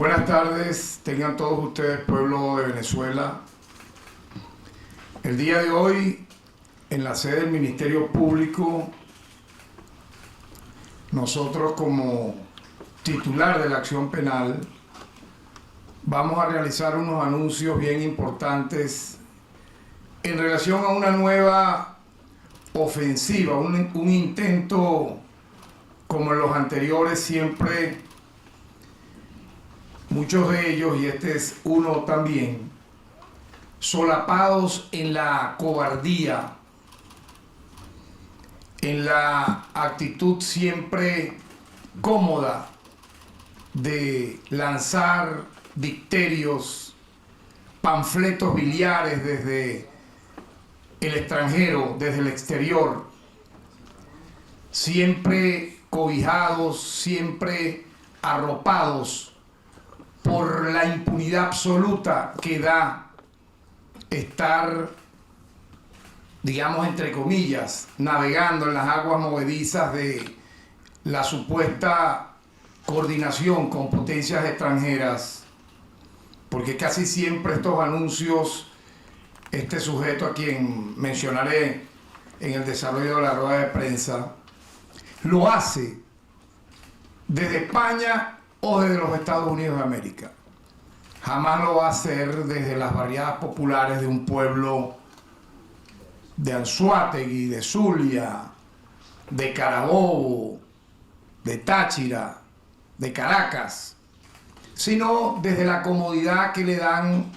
Buenas tardes, tengan todos ustedes, pueblo de Venezuela. El día de hoy, en la sede del Ministerio Público, nosotros como titular de la acción penal vamos a realizar unos anuncios bien importantes en relación a una nueva ofensiva, un intento como en los anteriores siempre. Muchos de ellos, y este es uno también, solapados en la cobardía, en la actitud siempre cómoda de lanzar dicterios, panfletos biliares desde el extranjero, desde el exterior, siempre cobijados, siempre arropados por la impunidad absoluta que da estar, digamos, entre comillas, navegando en las aguas movedizas de la supuesta coordinación con potencias extranjeras, porque casi siempre estos anuncios, este sujeto a quien mencionaré en el desarrollo de la rueda de prensa, lo hace desde España o desde los Estados Unidos de América. Jamás lo va a hacer desde las barriadas populares de un pueblo de Anzoátegui, de Zulia, de Carabobo, de Táchira, de Caracas, sino desde la comodidad que le dan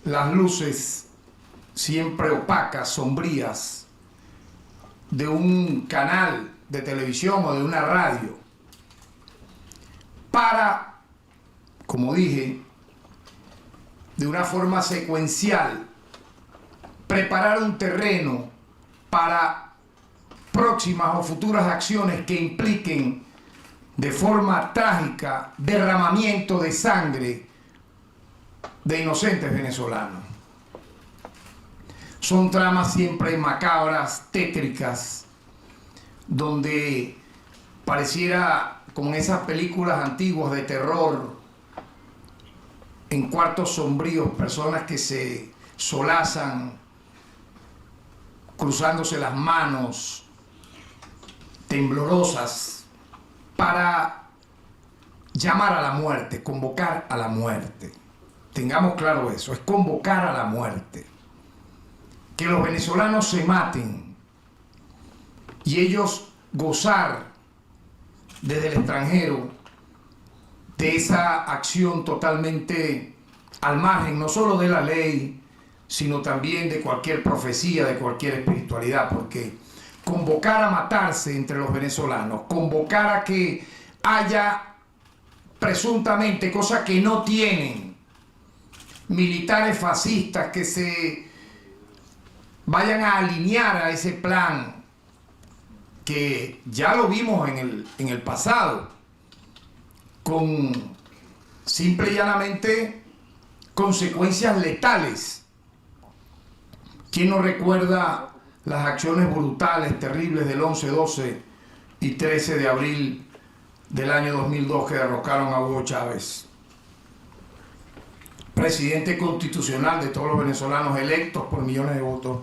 las luces siempre opacas, sombrías, de un canal de televisión o de una radio, para, como dije, de una forma secuencial, preparar un terreno para próximas o futuras acciones que impliquen de forma trágica derramamiento de sangre de inocentes venezolanos. Son tramas siempre macabras, tétricas, donde pareciera, como en esas películas antiguas de terror, en cuartos sombríos, personas que se solazan, cruzándose las manos, temblorosas, para llamar a la muerte, convocar a la muerte. Tengamos claro eso, es convocar a la muerte. Que los venezolanos se maten y ellos gozar desde el extranjero de esa acción totalmente al margen, no solo de la ley, sino también de cualquier profecía, de cualquier espiritualidad, porque convocar a matarse entre los venezolanos, convocar a que haya presuntamente, cosa que no tienen, militares fascistas que se vayan a alinear a ese plan, que ya lo vimos en el pasado, con simple y llanamente consecuencias letales. ¿Quién no recuerda las acciones brutales, terribles del 11, 12 y 13 de abril del año 2002 que derrocaron a Hugo Chávez, presidente constitucional de todos los venezolanos electos por millones de votos?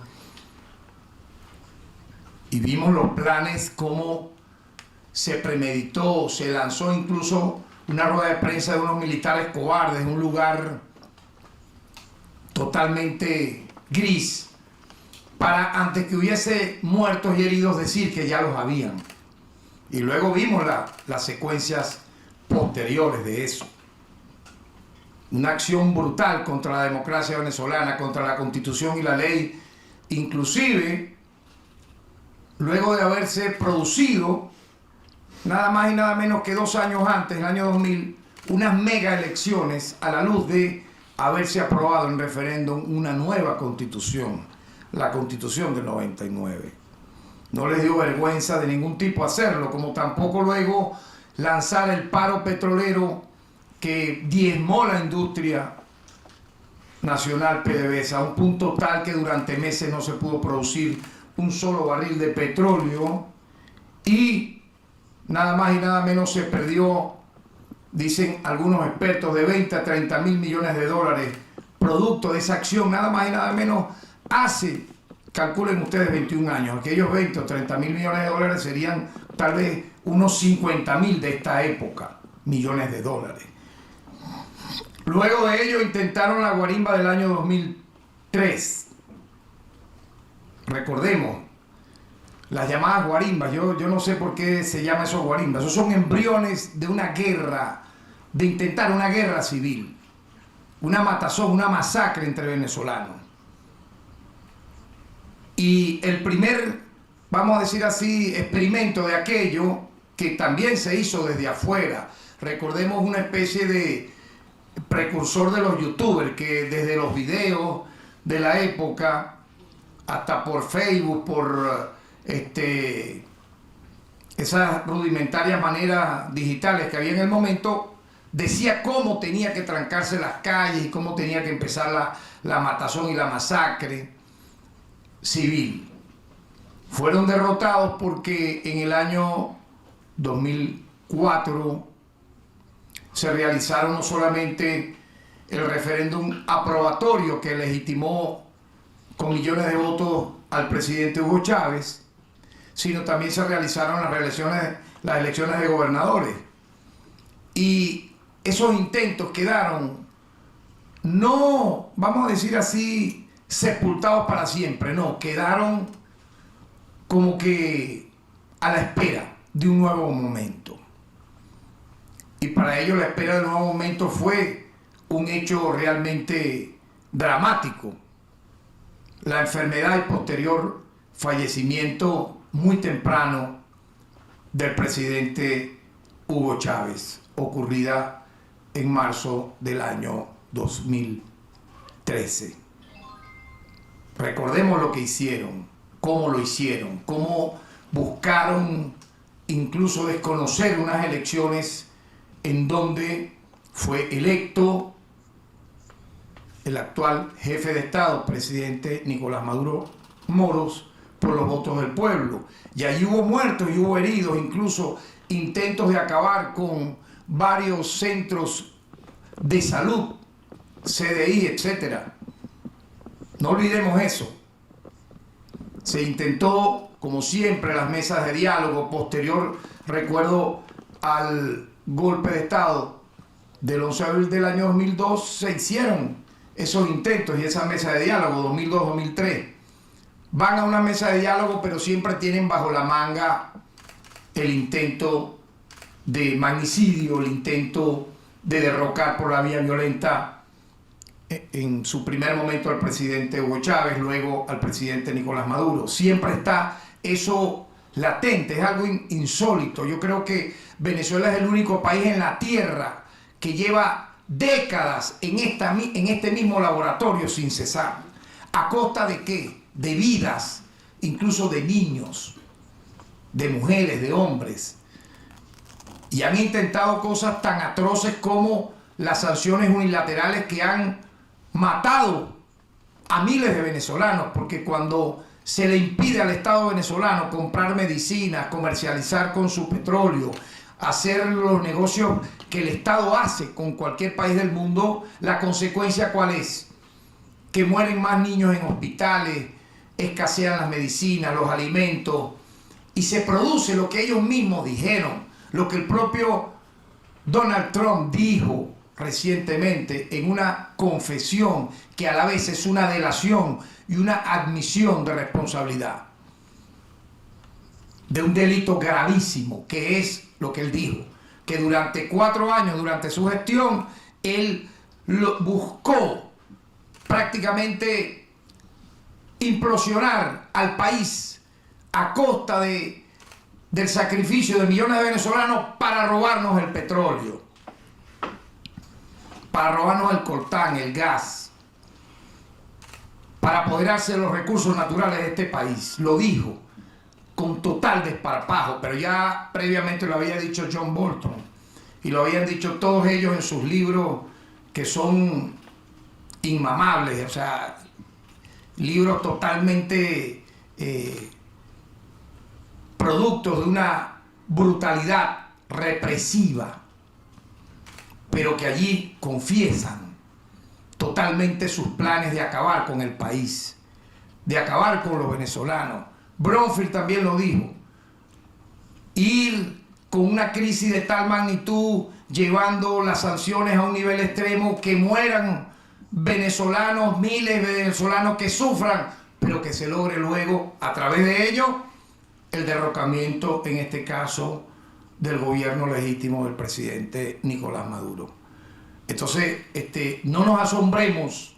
Y vimos los planes, cómo se premeditó, se lanzó incluso una rueda de prensa de unos militares cobardes en un lugar totalmente gris, para antes que hubiese muertos y heridos decir que ya los habían. Y luego vimos las secuencias posteriores de eso. Una acción brutal contra la democracia venezolana, contra la Constitución y la ley, inclusive luego de haberse producido, nada más y nada menos que 2 años antes, en el año 2000, unas mega elecciones a la luz de haberse aprobado en referéndum una nueva constitución, la Constitución del 99. No les dio vergüenza de ningún tipo hacerlo, como tampoco luego lanzar el paro petrolero que diezmó la industria nacional PDVSA a un punto tal que durante meses no se pudo producir un solo barril de petróleo y nada más y nada menos se perdió dicen algunos expertos, de 20 a 30 mil millones de dólares, producto de esa acción, nada más y nada menos, hace, calculen ustedes, 21 años. Aquellos 20 o 30 mil millones de dólares serían tal vez unos 50 mil de esta época, millones de dólares. Luego de ello intentaron la guarimba del año 2003. Recordemos, las llamadas guarimbas, yo no sé por qué se llama eso guarimbas, esos son embriones de una guerra, de intentar una guerra civil, una matazón, una masacre entre venezolanos. Y el primer, vamos a decir así, experimento de aquello, que también se hizo desde afuera, recordemos una especie de precursor de los youtubers, que desde los videos de la época, hasta por Facebook, por esas rudimentarias maneras digitales que había en el momento, decía cómo tenía que trancarse las calles y cómo tenía que empezar la matazón y la masacre civil. Fueron derrotados porque en el año 2004 se realizaron no solamente el referéndum aprobatorio que legitimó con millones de votos al presidente Hugo Chávez, sino también se realizaron las elecciones de gobernadores. Y esos intentos quedaron, no, vamos a decir así, sepultados para siempre, no, quedaron como que a la espera de un nuevo momento. Y para ello la espera del nuevo momento fue un hecho realmente dramático. La enfermedad y posterior fallecimiento muy temprano del presidente Hugo Chávez, ocurrida en marzo del año 2013. Recordemos lo que hicieron, cómo lo hicieron, cómo buscaron incluso desconocer unas elecciones en donde fue electo el actual jefe de Estado, presidente Nicolás Maduro Moros, por los votos del pueblo. Y allí hubo muertos y hubo heridos, incluso intentos de acabar con varios centros de salud, CDI, etc. No olvidemos eso. Se intentó, como siempre, las mesas de diálogo. Posterior, recuerdo al golpe de Estado del 11 de abril del año 2002, se hicieron esos intentos y esa mesa de diálogo, 2002-2003. Van a una mesa de diálogo, pero siempre tienen bajo la manga el intento de magnicidio, el intento de derrocar por la vía violenta en su primer momento al presidente Hugo Chávez, luego al presidente Nicolás Maduro. Siempre está eso latente, es algo insólito. Yo creo que Venezuela es el único país en la tierra que lleva décadas en este mismo laboratorio sin cesar. ¿A costa de qué? De vidas, incluso de niños, de mujeres, de hombres. Y han intentado cosas tan atroces como las sanciones unilaterales que han matado a miles de venezolanos, porque cuando se le impide al Estado venezolano comprar medicinas, comercializar con su petróleo, hacer los negocios que el Estado hace con cualquier país del mundo, la consecuencia ¿cuál es? Que mueren más niños en hospitales, escasean las medicinas, los alimentos, y se produce lo que ellos mismos dijeron, lo que el propio Donald Trump dijo recientemente en una confesión que a la vez es una delación y una admisión de responsabilidad de un delito gravísimo, que es lo que él dijo, que durante 4 años, durante su gestión, él buscó prácticamente implosionar al país a costa del sacrificio de millones de venezolanos para robarnos el petróleo, para robarnos el coltán, el gas, para apoderarse de los recursos naturales de este país. Lo dijo con total desparpajo, pero ya previamente lo había dicho John Bolton y lo habían dicho todos ellos en sus libros que son inmamables, o sea, libros totalmente productos de una brutalidad represiva pero que allí confiesan totalmente sus planes de acabar con el país, de acabar con los venezolanos. Bromfield también lo dijo. Ir con una crisis de tal magnitud, llevando las sanciones a un nivel extremo, que mueran venezolanos, miles de venezolanos que sufran, pero que se logre luego, a través de ello, el derrocamiento, en este caso, del gobierno legítimo del presidente Nicolás Maduro. Entonces, no nos asombremos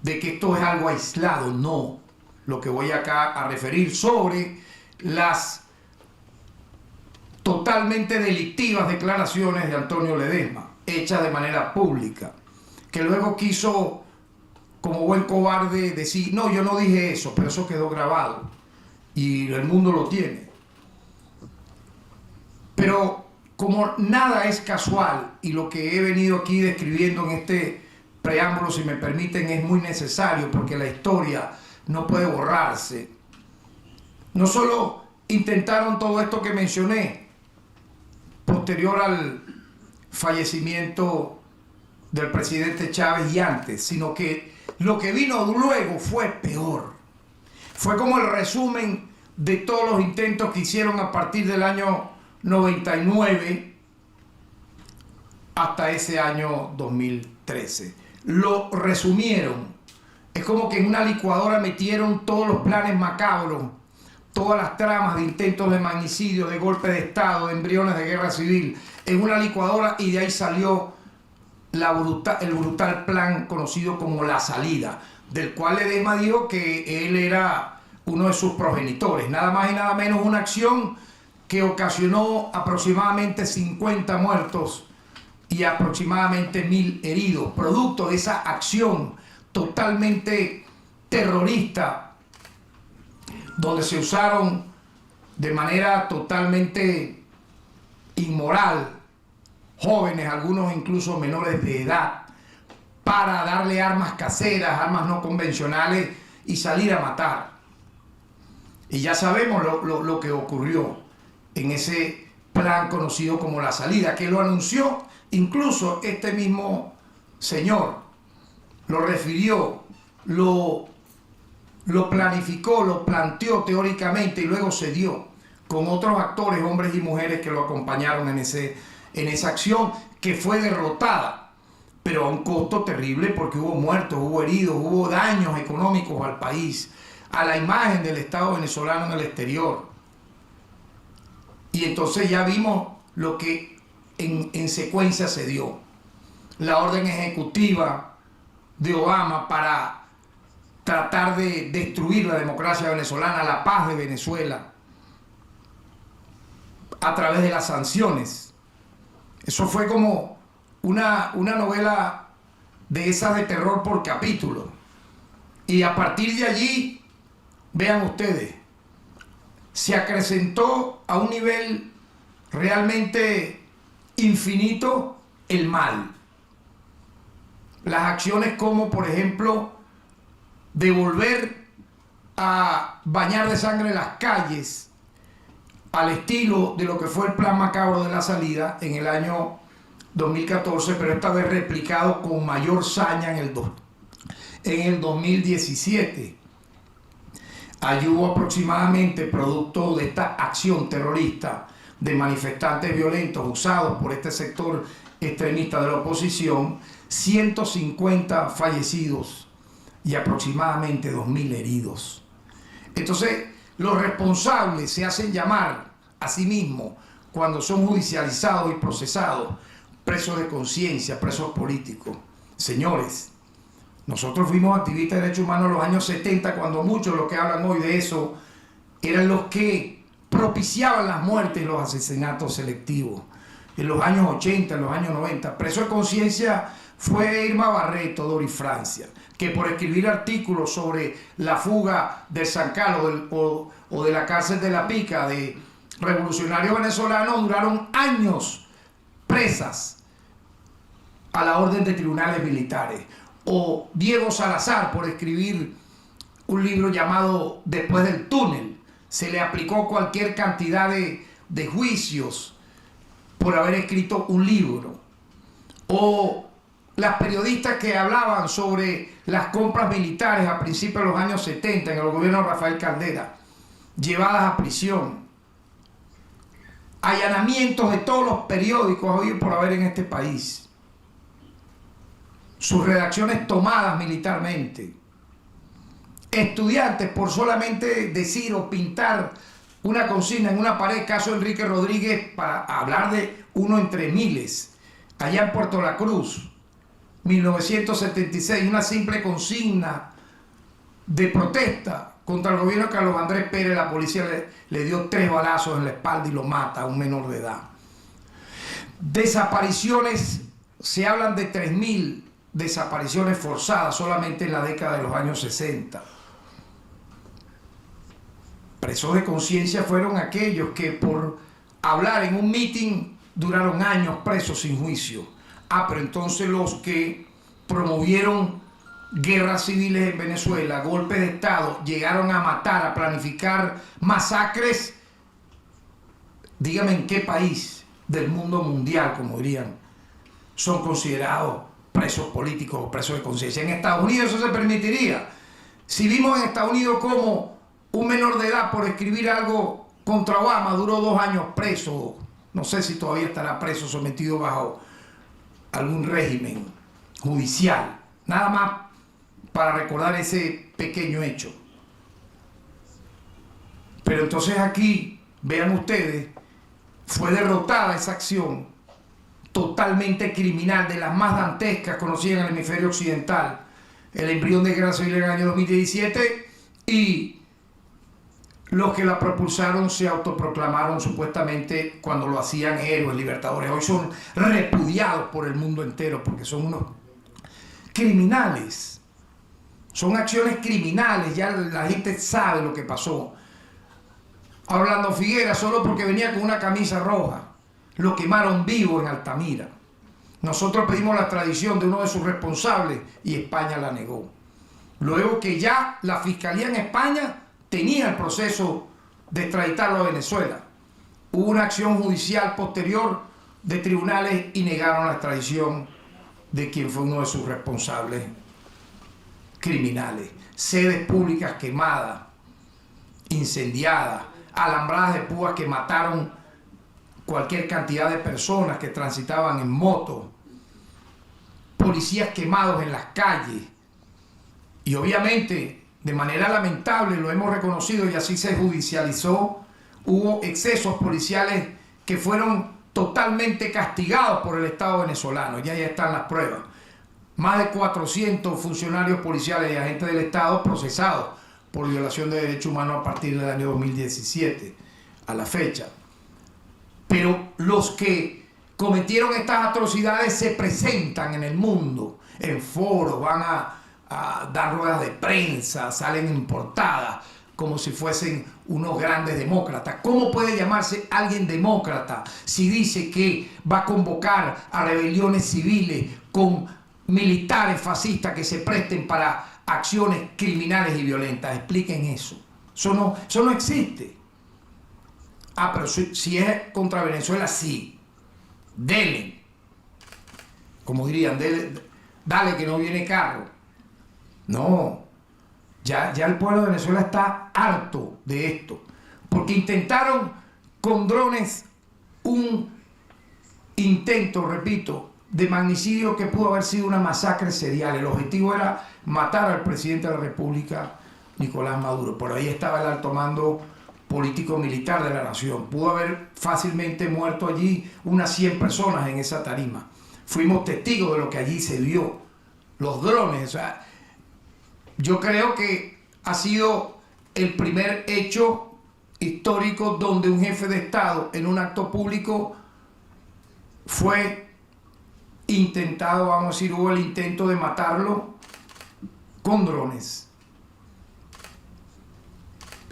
de que esto es algo aislado, no. Lo que voy acá a referir sobre las totalmente delictivas declaraciones de Antonio Ledesma, hechas de manera pública, que luego quiso, como buen cobarde, decir, no, yo no dije eso, pero eso quedó grabado y el mundo lo tiene. Pero como nada es casual, y lo que he venido aquí describiendo en este preámbulo, si me permiten, es muy necesario, porque la historia no puede borrarse. No solo intentaron todo esto que mencioné posterior al fallecimiento del presidente Chávez y antes, sino que lo que vino luego fue peor. Fue como el resumen de todos los intentos que hicieron a partir del año 99 hasta ese año 2013. Lo resumieron. Es como que en una licuadora metieron todos los planes macabros, todas las tramas de intentos de magnicidio, de golpe de Estado, de embriones de guerra civil, en una licuadora, y de ahí salió el brutal plan conocido como La Salida, del cual Ledesma dijo que él era uno de sus progenitores. Nada más y nada menos, una acción que ocasionó aproximadamente 50 muertos y aproximadamente 1000 heridos, producto de esa acción totalmente terrorista, donde se usaron de manera totalmente inmoral jóvenes, algunos incluso menores de edad, para darle armas caseras, armas no convencionales, y salir a matar. Y ya sabemos lo que ocurrió en ese plan conocido como La Salida, que lo anunció incluso este mismo señor, lo refirió, lo planificó, lo planteó teóricamente, y luego se dio con otros actores, hombres y mujeres que lo acompañaron en esa acción, que fue derrotada, pero a un costo terrible, porque hubo muertos, hubo heridos, hubo daños económicos al país, a la imagen del Estado venezolano en el exterior. Y entonces ya vimos lo que en secuencia se dio. La orden ejecutiva de Obama para tratar de destruir la democracia venezolana, la paz de Venezuela, a través de las sanciones. Eso fue como una novela de esas de terror por capítulo. Y a partir de allí, vean ustedes, se acrecentó a un nivel realmente infinito el mal. Las acciones como, por ejemplo, de volver a bañar de sangre las calles, al estilo de lo que fue el plan macabro de La Salida en el año 2014, pero esta vez replicado con mayor saña en el 2017. Allí hubo aproximadamente, producto de esta acción terrorista de manifestantes violentos usados por este sector extremista de la oposición, 150 fallecidos y aproximadamente 2000 heridos. Entonces, los responsables se hacen llamar a sí mismos cuando son judicializados y procesados, presos de conciencia, presos políticos. Señores, nosotros fuimos activistas de derechos humanos en los años 70, cuando muchos de los que hablan hoy de eso eran los que propiciaban las muertes y los asesinatos selectivos. En los años 80, en los años 90, preso de conciencia fue Irma Barreto, Doris Francia, que por escribir artículos sobre la fuga del Sancal o de la cárcel de La Pica de revolucionarios venezolanos duraron años presas a la orden de tribunales militares. O Diego Salazar, por escribir un libro llamado Después del túnel, se le aplicó cualquier cantidad de juicios por haber escrito un libro. o las periodistas que hablaban sobre las compras militares a principios de los años 70 en el gobierno de Rafael Caldera, llevadas a prisión, allanamientos de todos los periódicos hoy por haber en este país, sus redacciones tomadas militarmente, estudiantes por solamente decir o pintar una consigna en una pared, caso Enrique Rodríguez, para hablar de uno entre miles, allá en Puerto La Cruz, 1976, una simple consigna de protesta contra el gobierno de Carlos Andrés Pérez. La policía le dio 3 balazos en la espalda y lo mata a un menor de edad. Desapariciones, se hablan de 3.000 desapariciones forzadas solamente en la década de los años 60. Presos de conciencia fueron aquellos que por hablar en un mitin duraron años presos sin juicio. Pero entonces los que promovieron guerras civiles en Venezuela, golpes de Estado, llegaron a matar, a planificar masacres, dígame en qué país del mundo mundial, como dirían, son considerados presos políticos o presos de conciencia. En Estados Unidos eso se permitiría. Si vimos en Estados Unidos como un menor de edad por escribir algo contra Obama duró 2 años preso, no sé si todavía estará preso, sometido bajo algún régimen judicial, nada más para recordar ese pequeño hecho. Pero entonces aquí, vean ustedes, fue derrotada esa acción totalmente criminal, de las más dantescas conocidas en el hemisferio occidental, el embrión de guerra civil en el año 2017, y los que la propulsaron se autoproclamaron supuestamente cuando lo hacían héroes, libertadores. Hoy son repudiados por el mundo entero porque son unos criminales. Son acciones criminales, ya la gente sabe lo que pasó. A Orlando Figueras, solo porque venía con una camisa roja, lo quemaron vivo en Altamira. Nosotros pedimos la extradición de uno de sus responsables y España la negó. Luego que ya la Fiscalía en España tenía el proceso de extraditarlo a Venezuela. Hubo una acción judicial posterior de tribunales y negaron la extradición de quien fue uno de sus responsables criminales. Sedes públicas quemadas, incendiadas, alambradas de púas que mataron cualquier cantidad de personas que transitaban en moto, policías quemados en las calles, y obviamente de manera lamentable, lo hemos reconocido y así se judicializó, hubo excesos policiales que fueron totalmente castigados por el Estado venezolano. Ya están las pruebas. Más de 400 funcionarios policiales y agentes del Estado procesados por violación de derechos humanos a partir del año 2017 a la fecha. Pero los que cometieron estas atrocidades se presentan en el mundo, en foros, van a dar ruedas de prensa, salen en portadas, como si fuesen unos grandes demócratas. ¿Cómo puede llamarse alguien demócrata si dice que va a convocar a rebeliones civiles con militares fascistas que se presten para acciones criminales y violentas? Expliquen eso. Eso no existe. Pero si es contra Venezuela, sí. Dele. Como dirían, dale que no viene carro. No, ya el pueblo de Venezuela está harto de esto, porque intentaron con drones un intento, repito, de magnicidio que pudo haber sido una masacre serial. El objetivo era matar al presidente de la República, Nicolás Maduro. Por ahí estaba el alto mando político-militar de la nación. Pudo haber fácilmente muerto allí unas 100 personas en esa tarima. Fuimos testigos de lo que allí se vio. Los drones, o sea, yo creo que ha sido el primer hecho histórico donde un jefe de Estado en un acto público fue intentado, vamos a decir, hubo el intento de matarlo con drones.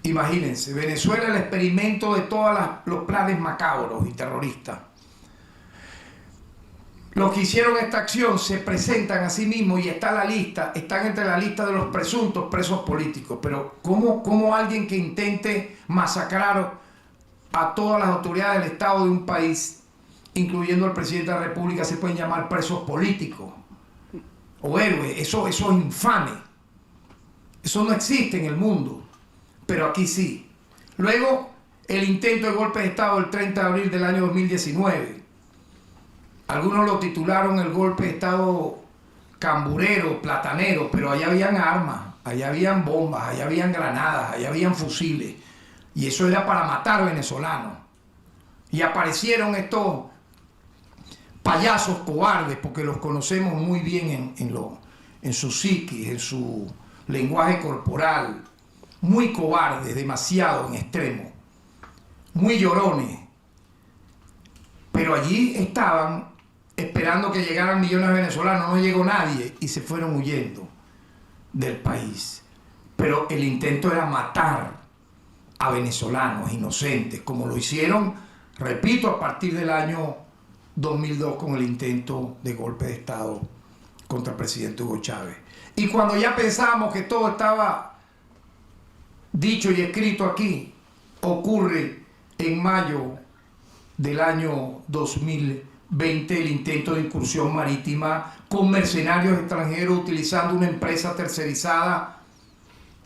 Imagínense, Venezuela, el experimento de todos los planes macabros y terroristas. Los que hicieron esta acción se presentan a sí mismos y está la lista, están entre la lista de los presuntos presos políticos. Pero ¿cómo alguien que intente masacrar a todas las autoridades del Estado de un país incluyendo al presidente de la República, se pueden llamar presos políticos o héroes. Eso es infame. Eso no existe en el mundo, pero aquí sí. Luego, el intento de golpe de Estado del 30 de abril del año 2019. Algunos lo titularon el golpe de Estado camburero, platanero, pero allá habían armas, allá habían bombas, allá habían granadas, allá habían fusiles. Y eso era para matar venezolanos. Y aparecieron estos payasos cobardes, porque los conocemos muy bien en su psiquis, en su lenguaje corporal, muy cobardes, demasiado en extremo, muy llorones, pero allí estaban esperando que llegaran millones de venezolanos. No llegó nadie y se fueron huyendo del país. Pero el intento era matar a venezolanos inocentes, como lo hicieron, repito, a partir del año 2002 con el intento de golpe de Estado contra el presidente Hugo Chávez. Y cuando ya pensábamos que todo estaba dicho y escrito aquí, ocurre en mayo del año 2020 el intento de incursión marítima con mercenarios extranjeros utilizando una empresa tercerizada,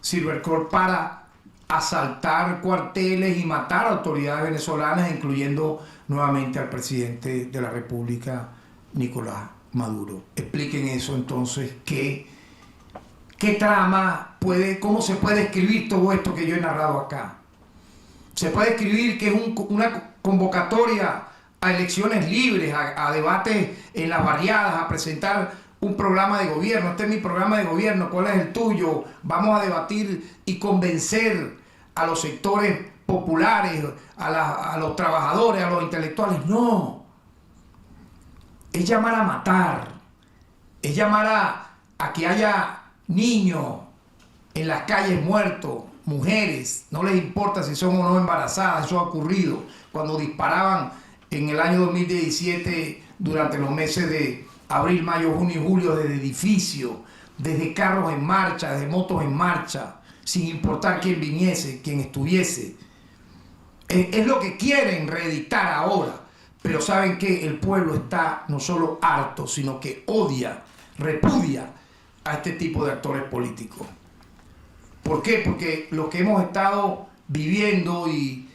Silvercorp, para asaltar cuarteles y matar a autoridades venezolanas, incluyendo nuevamente al presidente de la República, Nicolás Maduro. Expliquen eso entonces, ¿qué trama puede, cómo se puede escribir todo esto que yo he narrado acá? Se puede escribir que es una convocatoria a elecciones libres, a debates en las barriadas, a presentar un programa de gobierno. Este es mi programa de gobierno, ¿cuál es el tuyo? Vamos a debatir y convencer a los sectores populares, a los trabajadores, a los intelectuales. No. Es llamar a matar. Es llamar a que haya niños en las calles muertos, mujeres, no les importa si son o no embarazadas. Eso ha ocurrido cuando disparaban en el año 2017 durante los meses de abril, mayo, junio y julio desde edificios, desde carros en marcha, desde motos en marcha, sin importar quién viniese, quién estuviese. Es lo que quieren reeditar ahora, pero saben que el pueblo está no solo harto, sino que odia, repudia a este tipo de actores políticos. ¿Por qué? Porque lo que hemos estado viviendo y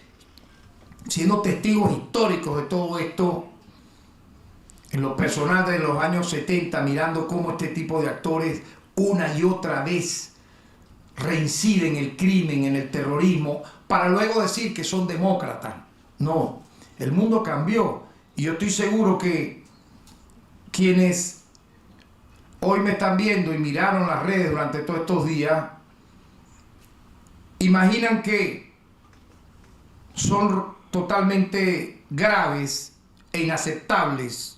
siendo testigos históricos de todo esto, en lo personal de los años 70, mirando cómo este tipo de actores una y otra vez reinciden en el crimen, en el terrorismo, para luego decir que son demócratas. No, el mundo cambió y yo estoy seguro que quienes hoy me están viendo y miraron las redes durante todos estos días, imaginan que son totalmente graves e inaceptables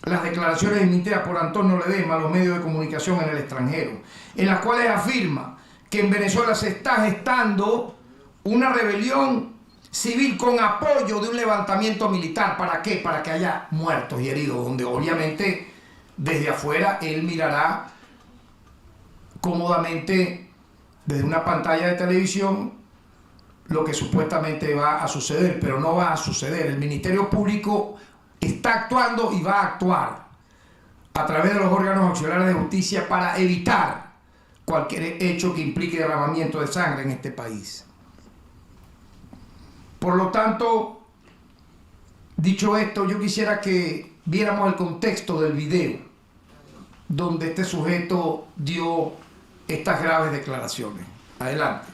las declaraciones emitidas por Antonio Ledesma a los medios de comunicación en el extranjero, en las cuales afirma que en Venezuela se está gestando una rebelión civil con apoyo de un levantamiento militar. ¿Para qué? Para que haya muertos y heridos, donde obviamente desde afuera él mirará cómodamente desde una pantalla de televisión lo que supuestamente va a suceder, pero no va a suceder. El Ministerio Público está actuando y va a actuar a través de los órganos auxiliares de justicia para evitar cualquier hecho que implique derramamiento de sangre en este país. Por lo tanto, dicho esto, yo quisiera que viéramos el contexto del video donde este sujeto dio estas graves declaraciones. Adelante.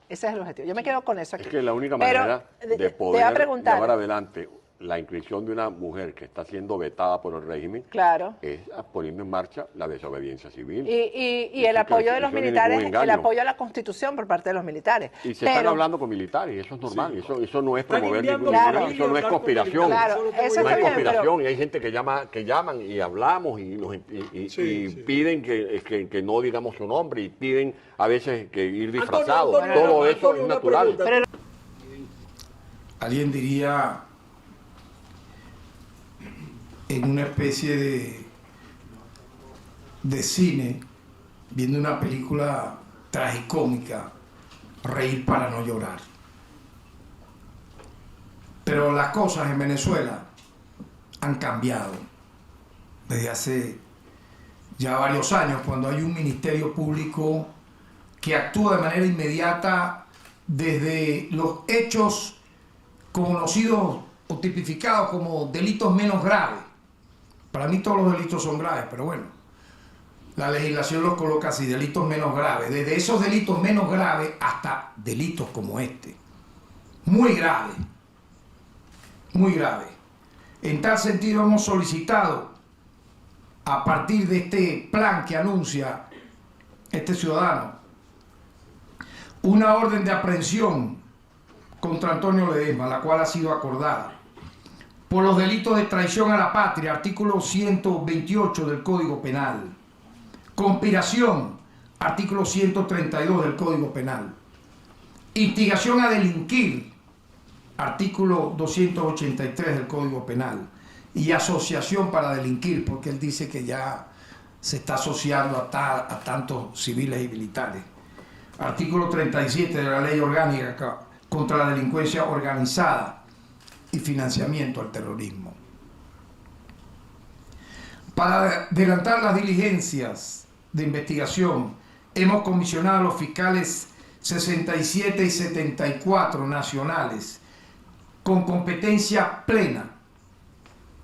Ese es el objetivo. Yo me quedo con eso aquí. Es que la única manera de poder llevar adelante la inclusión de una mujer que está siendo vetada por el régimen, claro, es poniendo en marcha la desobediencia civil. Y el apoyo de los militares, el apoyo a la Constitución por parte de los militares. Y se están hablando con militares, y eso es normal, sí. Eso no es promover ningún claro, eso no es conspiración. Claro, eso no es conspiración, y hay gente que llaman y hablamos y piden que no digamos su nombre y piden a veces que ir disfrazados. Todo eso es natural. Pero alguien diría en una especie de cine, viendo una película tragicómica, reír para no llorar. Pero Pero las cosas en Venezuela han cambiado desde hace ya varios años, cuando hay un ministerio público que actúa de manera inmediata desde los hechos conocidos o tipificados como delitos menos graves. Para mí todos los delitos son graves, pero bueno, la legislación los coloca así, delitos menos graves. Desde esos delitos menos graves hasta delitos como este. Muy graves. Muy graves. En tal sentido hemos solicitado, a partir de este plan que anuncia este ciudadano, una orden de aprehensión contra Antonio Ledesma, la cual ha sido acordada por los delitos de traición a la patria, artículo 128 del Código Penal, conspiración, artículo 132 del Código Penal, instigación a delinquir, artículo 283 del Código Penal, y asociación para delinquir, porque él dice que ya se está asociando a tantos civiles y militares. Artículo 37 de la Ley Orgánica contra la Delincuencia Organizada y Financiamiento al Terrorismo. Para adelantar las diligencias de investigación, hemos comisionado a los fiscales 67 y 74 nacionales con competencia plena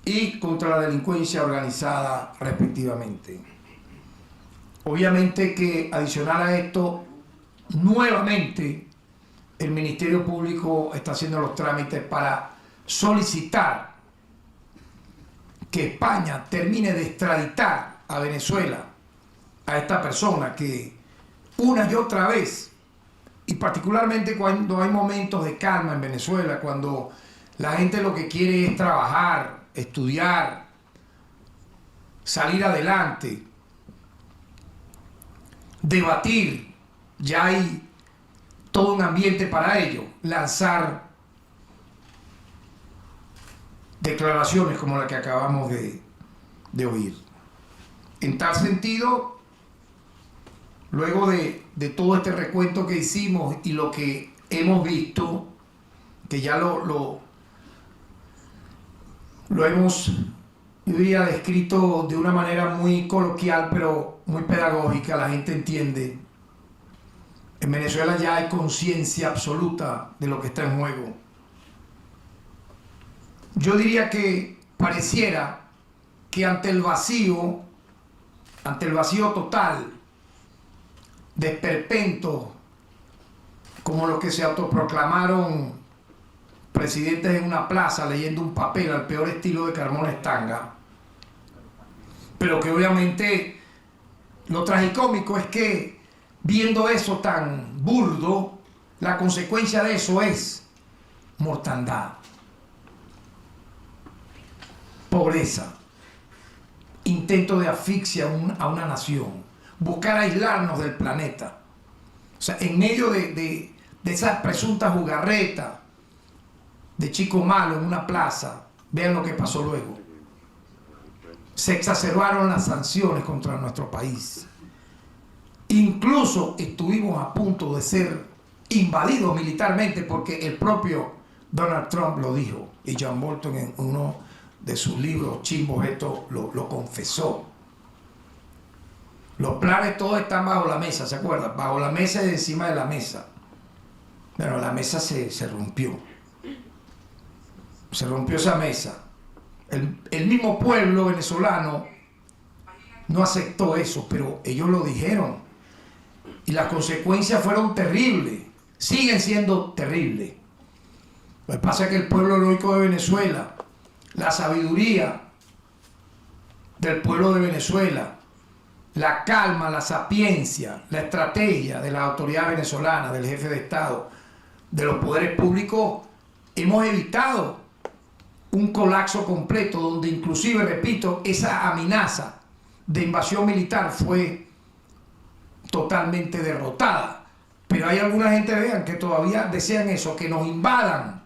y contra la delincuencia organizada respectivamente. Obviamente que adicional a esto, nuevamente el Ministerio Público está haciendo los trámites para solicitar que España termine de extraditar a Venezuela a esta persona que una y otra vez, y particularmente cuando hay momentos de calma en Venezuela, cuando la gente lo que quiere es trabajar, estudiar, salir adelante, debatir, ya hay todo un ambiente para ello, lanzar declaraciones como la que acabamos de oír. En tal sentido, luego de todo este recuento que hicimos y lo que hemos visto, que ya lo hemos, yo diría, descrito de una manera muy coloquial, pero muy pedagógica, la gente entiende. En Venezuela ya hay conciencia absoluta de lo que está en juego. Yo diría que pareciera que ante el vacío total, de esperpentos, como los que se autoproclamaron presidentes en una plaza leyendo un papel al peor estilo de Carmona Estanga, pero que obviamente lo tragicómico es que viendo eso tan burdo, la consecuencia de eso es mortandad, pobreza, intento de asfixia a una nación, buscar aislarnos del planeta. O sea, en medio de esas presuntas jugarretas de chico malo en una plaza, vean lo que pasó luego. Se exacerbaron las sanciones contra nuestro país. Incluso estuvimos a punto de ser invadidos militarmente, porque el propio Donald Trump lo dijo, y John Bolton en uno de sus libros chimbos esto lo confesó. Los planes todos están bajo la mesa, ¿se acuerdan? Bajo la mesa y encima de la mesa. Pero la mesa se rompió. Se rompió esa mesa. El mismo pueblo venezolano no aceptó eso, pero ellos lo dijeron. Y las consecuencias fueron terribles. Siguen siendo terribles. Lo que pasa es que el pueblo heroico de Venezuela, la sabiduría del pueblo de Venezuela, la calma, la sapiencia, la estrategia de la autoridad venezolana, del jefe de Estado, de los poderes públicos, hemos evitado un colapso completo, donde inclusive, repito, esa amenaza de invasión militar fue totalmente derrotada. Pero hay alguna gente, vean, que todavía desean eso, que nos invadan,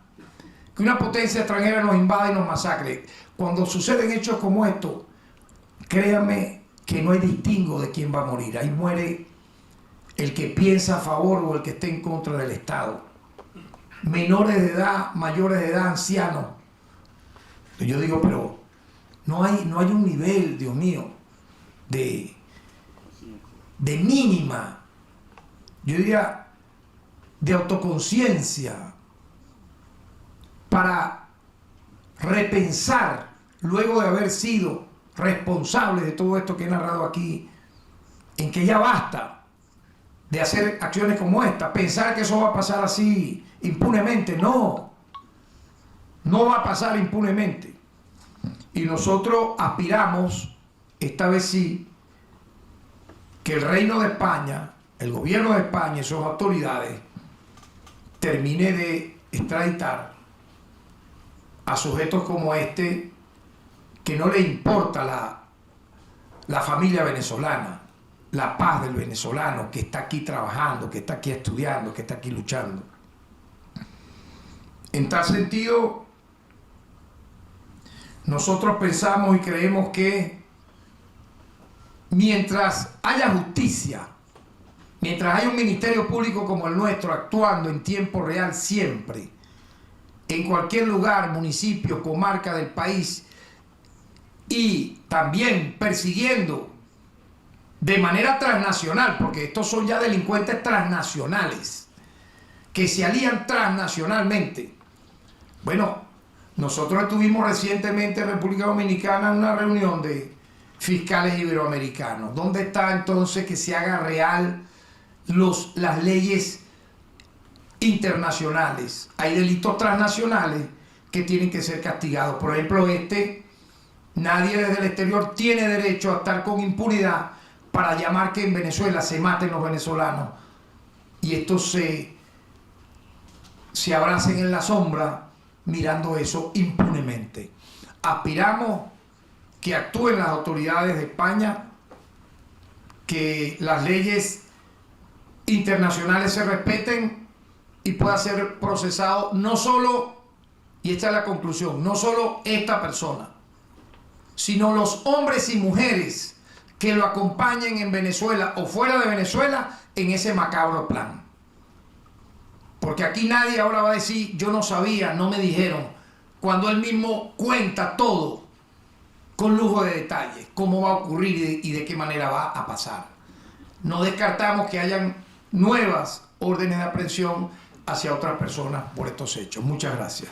que una potencia extranjera nos invada y nos masacre. Cuando suceden hechos como estos, créanme que no hay distingo de quién va a morir. Ahí muere el que piensa a favor o el que esté en contra del Estado. menores de edad, mayores de edad, ancianos. Yo digo, pero no hay un nivel, Dios mío, de mínima, yo diría, de autoconciencia para repensar, luego de haber sido responsable de todo esto que he narrado aquí, en que ya basta de hacer acciones como esta, pensar que eso va a pasar así impunemente. No va a pasar impunemente. Y nosotros aspiramos, esta vez sí, que el Reino de España, el gobierno de España y sus autoridades termine de extraditar a sujetos como este, que no le importa la familia venezolana, la paz del venezolano que está aquí trabajando, que está aquí estudiando, que está aquí luchando. En tal sentido, nosotros pensamos y creemos que mientras haya justicia, mientras haya un ministerio público como el nuestro actuando en tiempo real siempre, en cualquier lugar, municipio, comarca del país, y también persiguiendo de manera transnacional, porque estos son ya delincuentes transnacionales, que se alían transnacionalmente. Bueno, nosotros estuvimos recientemente en República Dominicana en una reunión de fiscales iberoamericanos. ¿Dónde está entonces que se haga real las leyes internacionales? Hay delitos transnacionales que tienen que ser castigados. Por ejemplo, nadie desde el exterior tiene derecho a estar con impunidad para llamar que en Venezuela se maten los venezolanos y estos se abracen en la sombra mirando eso impunemente. Aspiramos que actúen las autoridades de España, que las leyes internacionales se respeten y pueda ser procesado no solo, y esta es la conclusión, no solo esta persona, sino los hombres y mujeres que lo acompañen en Venezuela o fuera de Venezuela en ese macabro plan. Porque aquí nadie ahora va a decir, yo no sabía, no me dijeron, cuando él mismo cuenta todo con lujo de detalles, cómo va a ocurrir y de qué manera va a pasar. No descartamos que hayan nuevas órdenes de aprehensión hacia otras personas por estos hechos. Muchas gracias.